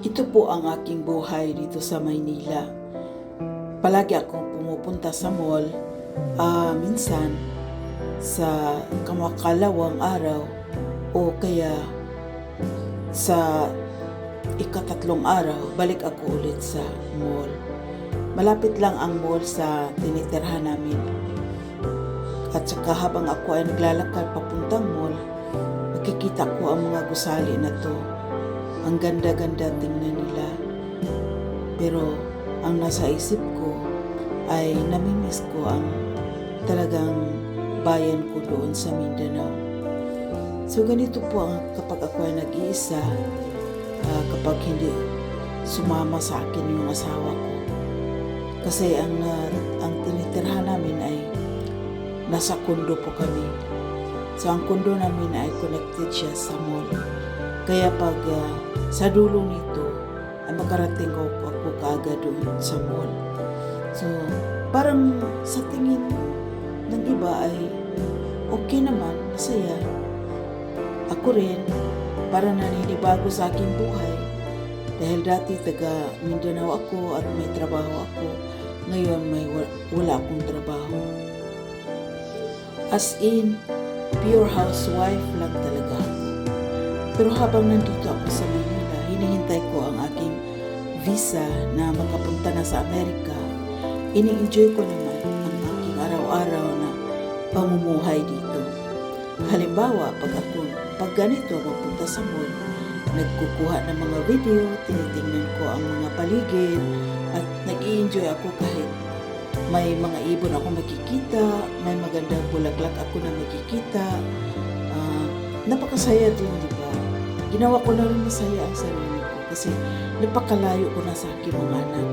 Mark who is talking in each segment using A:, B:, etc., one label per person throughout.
A: Ito po ang aking buhay dito sa Maynila. Palagi akong pumupunta sa mall, minsan sa kamakalawang araw o kaya sa ikatatlong araw, balik ako ulit sa mall. Malapit lang ang mall sa tinitirhan namin. At saka habang ako ay naglalakad papuntang mall, makikita ko ang mga gusali na to. Ang ganda-ganda tingnan nila. Pero ang nasa isip ko ay namimiss ko ang talagang bayan ko doon sa Mindanao. So ganito po ang kapag ako ay nag-iisa, kapag hindi sumama sa akin yung asawa ko. Kasi ang tinitirhan namin ay nasa kondo po kami. So ang kondo namin ay connected siya sa mall. Kaya pag sa dulo nito ay makarating ako kaagad doon sa mall. So parang sa tingin ng iba ay okay naman, masaya. Ako rin, parang naninibago sa aking buhay. Dahil dati taga Mindanao ako at may trabaho ako. Ngayon wala akong trabaho. As in, pure housewife lang talaga ako. Pero habang nandito ako sa Manila, hinihintay ko ang aking visa na makapunta na sa Amerika. Ini-enjoy ko naman ang aking araw-araw na pamumuhay dito. Halimbawa, pag ganito magpunta sa mall, nagkukuha ng mga video, tinitingnan ko ang mga paligid, at nag-i-enjoy ako kahit may mga ibon ako makikita, may magandang bulaklak ako na makikita. Napakasaya din, di ba? Ginawa ko na rin masaya ang sarili ko kasi napakalayo ko na sa aking mga anak.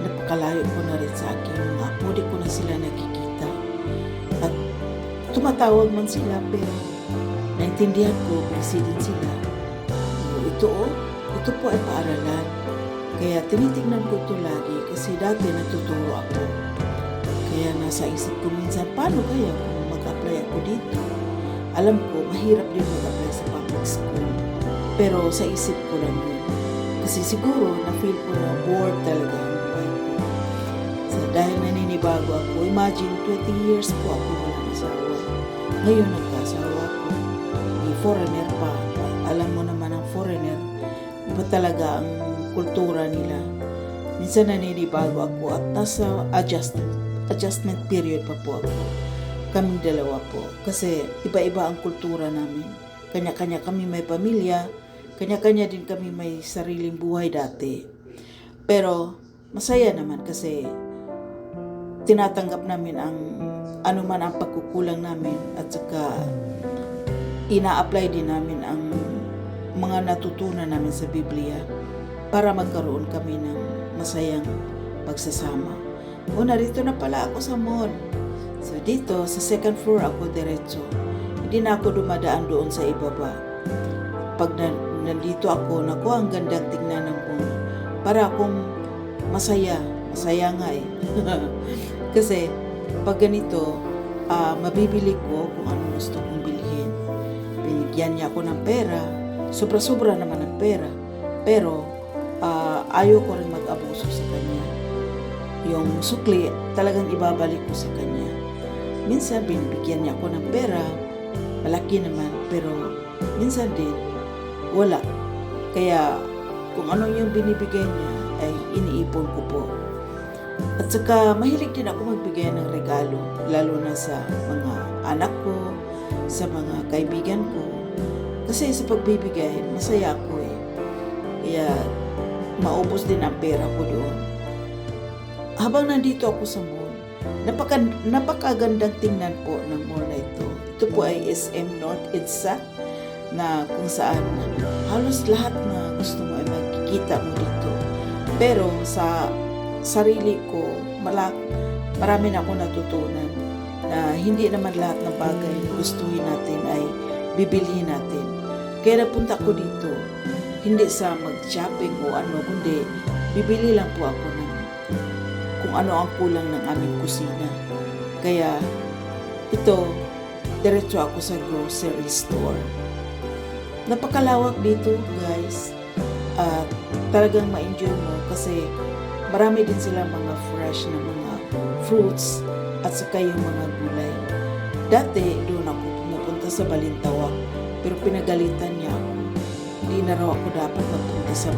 A: Napakalayo ko na rin sa aking mga apo. Di ko na sila nakikita. At tumatawag man sila pero naintindihan ko, busy din sila. Ito po ay paaralan. Kaya tinitingnan ko ito lagi kasi dati natuturo ako. Kaya nasa isip ko minsan, paano kaya kung mag-apply ako dito? Alam ko, mahirap din mag-apply sa public school. Pero sa isip ko lang yun. Kasi siguro, na-feel ko na bored talaga ang buhay ko. So, dahil naninibago ako, imagine 20 years po ako walang asawa. Ngayon nagkasawa ko. May foreigner pa. Alam mo naman ang foreigner, iba talaga ang kultura nila. Minsan naninibago ako at nasa adjustment period pa po ako. Kaming dalawa po. Kasi iba-iba ang kultura namin. Kanya-kanya kami may pamilya. Kanya-kanya din kami may sariling buhay dati. Pero masaya naman kasi tinatanggap namin ang anuman ang pagkukulang namin at saka ina-apply din namin ang mga natutunan namin sa Biblia para magkaroon kami ng masayang pagsasama. O narito na pala ako sa mall. So dito sa second floor ako diretso. Hindi na ako dumadaan doon sa ibaba. Pag nandito ako, naku, ang gandang tingnan ng mall. Para akong masaya. Masaya nga eh. Kasi pag ganito, mabibili ko kung ano gusto kong bilhin. Binigyan niya ako ng pera. Sobra-sobra naman ang pera. Pero ayaw ko rin mag-abuso sa kanya. Yung sukli, talagang ibabalik ko sa kanya. Minsan binibigyan niya ako ng pera, malaki naman, pero minsan din wala. Kaya kung ano yung binibigay niya ay iniipon ko po. At saka mahilig din ako magbigay ng regalo, lalo na sa mga anak ko, sa mga kaibigan ko. Kasi sa pagbibigay, masaya ako eh. Kaya maubos din ang pera ko doon. Habang nandito ako sa mall, napakagandang tingnan po ng mall na ito. Ito po ay SM North EDSA na kung saan halos lahat na gusto mo ay makikita mo dito. Pero sa sarili ko, marami na ako natutunan na hindi naman lahat ng bagay na gustuhin natin ay bibilhin natin. Kaya napunta ko dito, hindi sa mag-shopping o ano, kundi bibili lang po ako ng kung ano ang kulang ng aming kusina. Kaya ito, diretso ako sa grocery store. Napakalawak dito, guys. At talagang ma-enjoy mo kasi marami din sila mga fresh na mga fruits at saka yung mga gulay. Dati doon ako pumupunta sa Balintawak pero pinagalitan niya ako. Hindi na raw ako dapat magpunta sa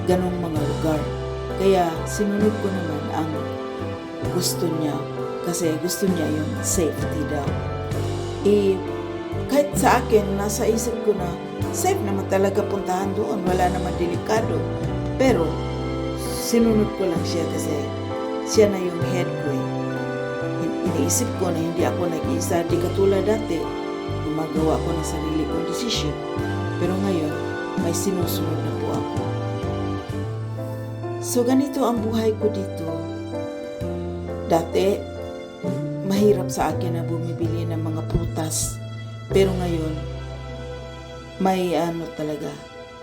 A: ganong mga lugar. Kaya sinunod ko naman ang gusto niya kasi gusto niya yung safety daw. Kahit sa akin, nasa isip ko na safe naman talaga puntahan doon. Wala naman delikado. Pero sinunod ko lang siya kasi siya na yung head ko eh. Iniisip ko na hindi ako nag-iisa. Di katulad dati, gumagawa ko ng sarili kong desisyon. Pero ngayon, may sinusunod na po ako. So ganito ang buhay ko dito. Dati, mahirap sa akin na bumibili ng mga prutas. Pero ngayon, may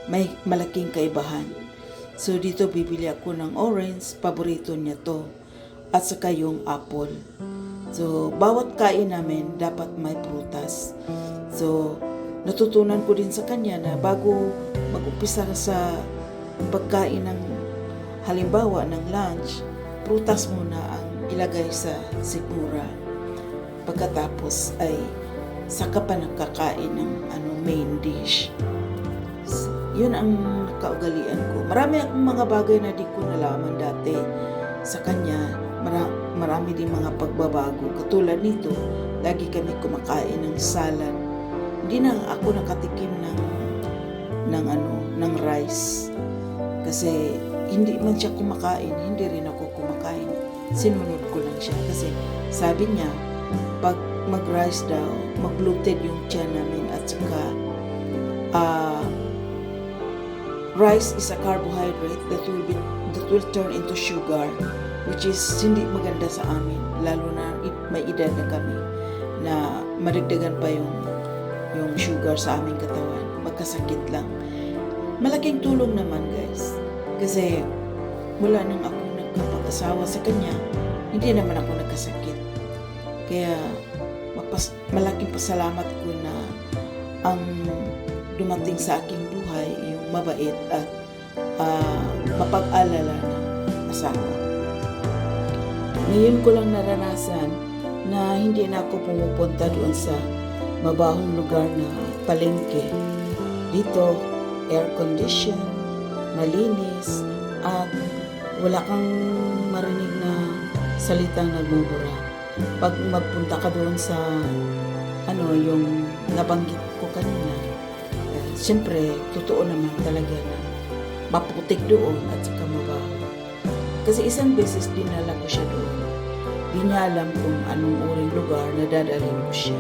A: may malaking kaibahan. So dito bibili ako ng orange, paborito niya to. At saka yung apple. So bawat kain namin dapat may prutas. So natutunan ko din sa kanya na bago mag-umpisa sa pagkain ng halimbawa ng lunch, prutas muna ang ilagay sa sikmura. Pagkatapos ay saka pa nakakain ng main dish. Yun ang kaugalian ko. Marami akong mga bagay na di ko nalaman dati. Sa kanya, marami din mga pagbabago. Katulad nito, lagi kami kumakain ng salad. Hindi na ako nakatikim ng rice. Kasi hindi man siya kumakain, hindi rin ako kumakain. Sinunod ko lang siya kasi sabi niya, pag mag-rice daw, mag-bloated yung tiyan namin at saka rice is a carbohydrate that will turn into sugar, which is hindi maganda sa amin, lalo na may edad na kami na maragdagan pa yung sugar sa aming katawan, magkasakit lang. Malaking tulong naman guys, kasi mula nang ako nagkapag-asawa sa kanya, hindi naman ako nagkasakit. Kaya malaking pasalamat ko na ang dumating sa aking buhay yung mabait at mapag-alala ng asawa. Ngayon ko lang naranasan na hindi na ako pumupunta doon sa mabahong lugar na palengke. Dito, air condition, malinis, at wala kang marinig na salitang nagmumura. Pag magpunta ka doon sa yung nabanggit ko kanina, siyempre, totoo naman talaga na maputik doon at saka mabaho. Kasi isang beses dinala ko siya doon. Di niya alam kung anong uring lugar na dadalhin ko siya.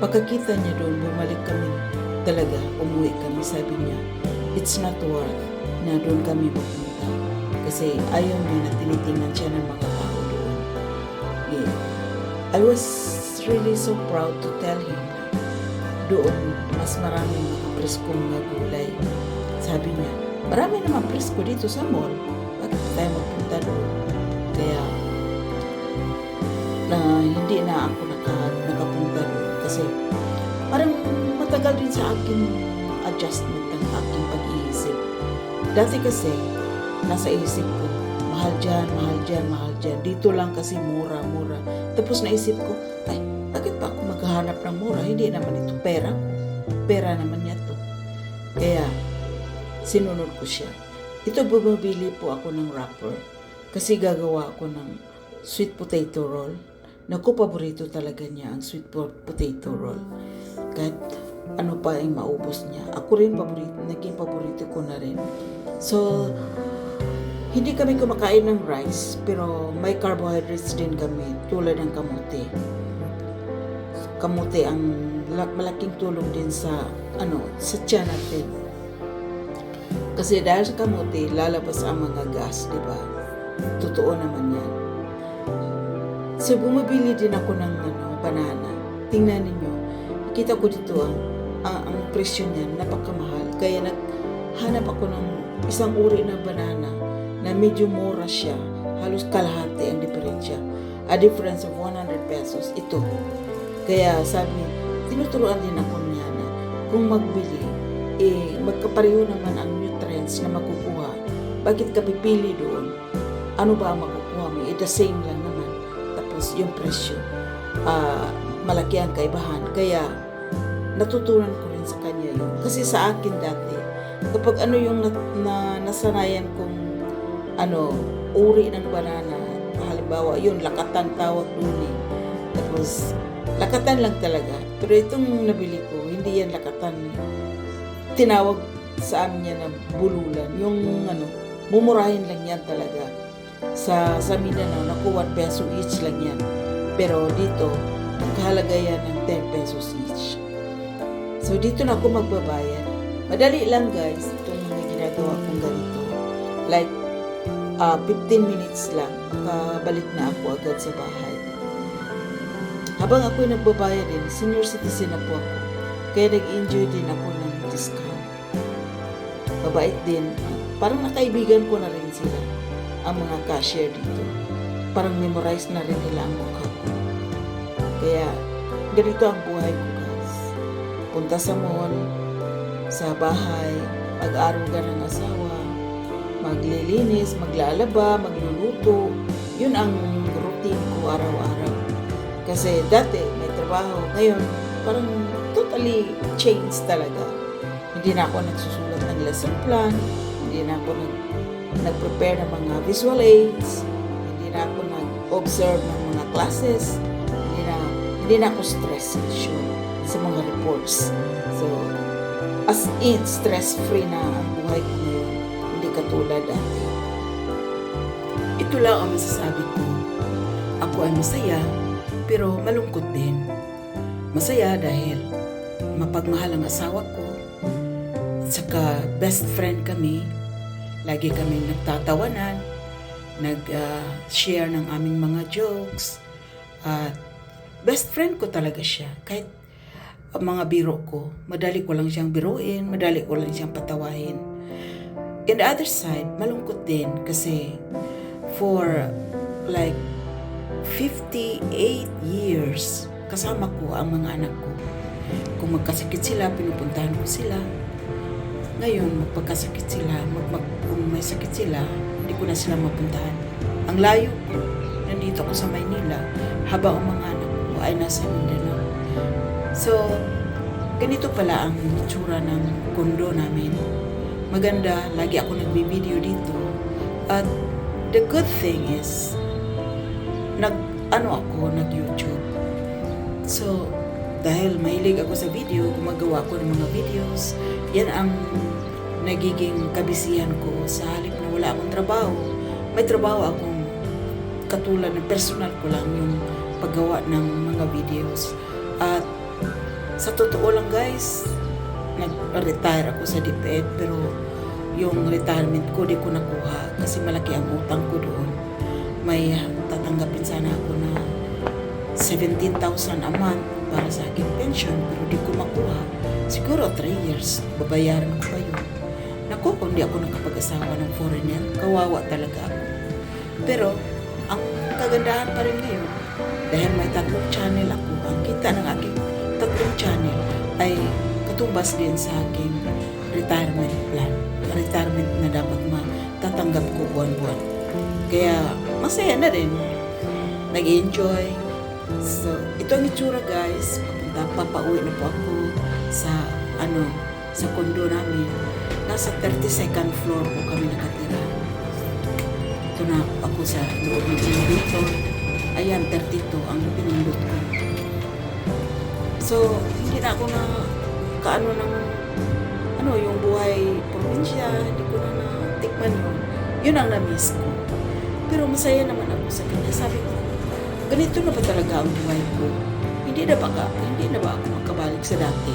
A: Pagkakita niya doon, bumalik kami talaga, umuwi kami. Sabi niya, it's not worth na doon kami pupunta. Kasi ayaw niya na tinitingnan siya ng mga tao doon. Yeah. I was really so proud to tell him na doon mas maraming mga preskong na gulay. Sabi niya, marami naman presko dito sa mall. Bakit tayo magpunta doon? Kaya hindi na ako nakapunta doon. Kasi parang matagal din sa akin adjustment ng aking pag-iisip. Dati kasi, nasa isip ko, mahal dyan, mahal dyan, mahal dyan. Dito lang kasi mura, mura. Tapos naisip ko, ay, bakit pa ako maghahanap ng mura? Hindi naman ito pera ko. Pera naman niya to. Kaya, sinunod ko siya. Ito, bumabili po ako ng wrapper. Kasi gagawa ako ng sweet potato roll. Naku, paborito talaga niya ang sweet potato roll. Kahit ano pa ay maubos niya. Ako rin naging paborito ko na rin. So, hindi kami kumakain ng rice, pero may carbohydrates din kami, tulad ng kamote. Kamote ang malaking tulong din sa tiyan natin. Kasi dahil sa kamote, lalabas ang mga gas, di ba? Totoo naman yan. So, bumibili din ako ng banana. Tingnan ninyo, nakita ko dito ang presyo niyan, napakamahal. Kaya naghanap ako ng isang uri ng banana na medyo mura siya, halos kalahati ang diferensya. A difference of 100 pesos, ito. Kaya sabi, tinuturuan din ako niya na kung magbili, magkapareho naman ang nutrients na makukuha Bakit ka pipili doon? Ano ba ang makukuha mo? The same lang naman. Tapos yung presyo, malaki ang kaibahan. Kaya natutunan ko rin sa kanya yun. Kasi sa akin dati, kapag ano yung nasanayan kong uri ng banana, halimbawa yun, lakatan tawag doon eh. Tapos lakatan lang talaga. Pero itong nabili ko, hindi yan lakatan eh. Tinawag sa amin yan na bululan. Yung mumurahin lang yan talaga. Sa Mindanao, naku 1 peso each lang yan. Pero dito, nakahalaga yan ng 10 pesos each. So dito na ako magbabayad. Madali lang guys, itong mga ginagawa kong ganito. Like, 15 minutes lang, makabalik na ako agad sa bahay. Habang ako'y nagbabayad din, senior citizen na po ako. Kaya nag-enjoy din ako ng discount. Mabait din. Parang nakaibigan ko na rin sila, ang mga cashier dito. Parang memorize na rin nila ang mukha ko. Kaya, ganito ang buhay ko guys. Punta sa mall, sa bahay, mag-aruga ng asawa, maglilinis, maglalaba, magluluto. Yun ang routine ko araw-araw. Kasi dati may trabaho, ngayon parang totally changed talaga. Hindi na ako nagsusulat ng lesson plan, hindi na ako nag-prepare ng mga visual aids, hindi na ako nag-observe ng mga classes, hindi na ako stress sa mga reports. So, as in, stress-free na ang buhay ko ngayon, hindi katulad dati. Ito lang ang masasabi ko. Ako ay masaya, pero malungkot din. Masaya dahil mapagmahal ang asawa ko, at saka best friend kami. Lagi kami nagtatawanan, nag-share ng aming mga jokes, at best friend ko talaga siya. Kahit ang mga biro ko, madali ko lang siyang biruin, madali ko lang siyang patawahin. In the other side, malungkot din kasi for like 58 years, kasama ko ang mga anak ko. Kung magkasakit sila, pinupuntahan ko sila. Ngayon, magpagkasakit sila, kung may sakit sila, hindi ko na sila mapuntahan. Ang layo ko, nandito ako sa Maynila, habang ang mga anak ko ay nasa Mindanao. So, ganito pala ang itsura ng kondo namin. Maganda, lagi ako nagbi-video dito. At the good thing is, nag-YouTube. So, dahil mahilig ako sa video, gumagawa ko ng mga videos, yan ang nagiging kabisihan ko sa halip na wala akong trabaho. May trabaho akong katulad ng personal ko lang yung paggawa ng mga videos. At sa totoo lang guys, nag-retire ako sa DepEd, pero yung retirement ko di ko nakuha kasi malaki ang utang ko doon. May tatanggapin sana ako na 17,000 a month para sa aking pension, pero di ko makuha. Siguro 3 years, babayaran ko pa yun. Naku, kung di ako nakapag-asawa ng foreigner, kawawa talaga ako. Pero, ang kagandahan pa rin ngayon, dahil may 3 channel ako, ang kita ng aking 3 channel ay katumbas din sa aking retirement plan. Retirement na dapat matatanggap ko buwan-buwan. Kaya, masaya na rin. Nag-enjoy. So, ito ang itsura guys. Papauwi na po ako sa kondo namin. Nasa 32nd floor po kami nakatira. Ito na ako sa loob ng elevator. Ayan, 32 ang pinindot ko. So, hindi na ako na yung buhay probinsya, hindi ko na natikman yun. Yun ang na-miss ko. Pero masaya naman ako sa kanya. Sabi ko, ganito na ba talaga ang buhay ko? Hindi na ba ako makabalik sa dati?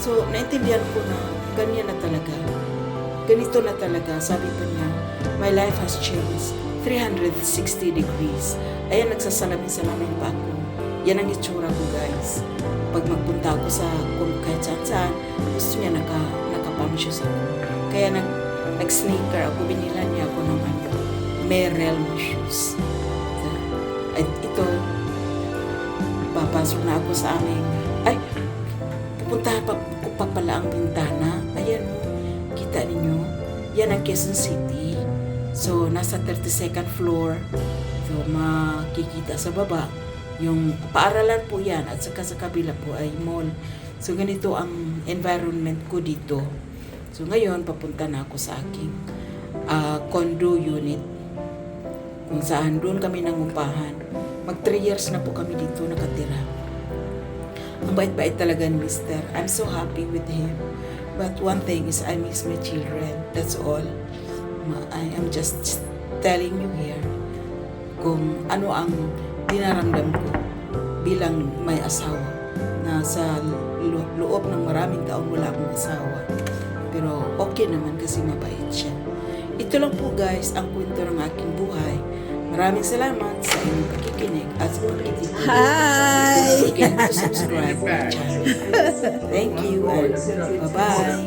A: So, naintindihan ko na ganyan na talaga. Ganito na talaga. Sabi pa niya, my life has changed 360 degrees. Ayan, nagsasalamin-salamin pa ako. Yan ang itsura ko, guys. Pag magpunta ako sa kahit saan-saan, gusto niya naka-pamshoes ako. Kaya nag-sneaker ako, binila niya ako ng Merrell shoes. At ito, papasok na ako sa aming, pupuntahan pa pala ang bintana. Ayan o, kita ninyo, yan ang Quezon City. So, nasa 32nd floor. So, makikita sa baba. Yung paaralan po yan at saka sa kabila po ay mall. So, ganito ang environment ko dito. So, ngayon, papunta na ako sa aking condo unit. Kung saan doon kami nangupahan. Mag 3 years na po kami dito nakatira. Ang bait-bait talaga ni Mr. I'm so happy with him. But one thing is I miss my children. That's all. I am just telling you here kung ano ang dinaramdam ko bilang may asawa na sa loob ng maraming taon wala akong asawa. Pero okay naman kasi mabait siya. Ito lang po guys ang kwento ng aking buhay. Maraming salamat sa inyong pakikinig at sa pakikinig.
B: Hi!
A: Don't forget to subscribe to the channel. Thank you and bye-bye.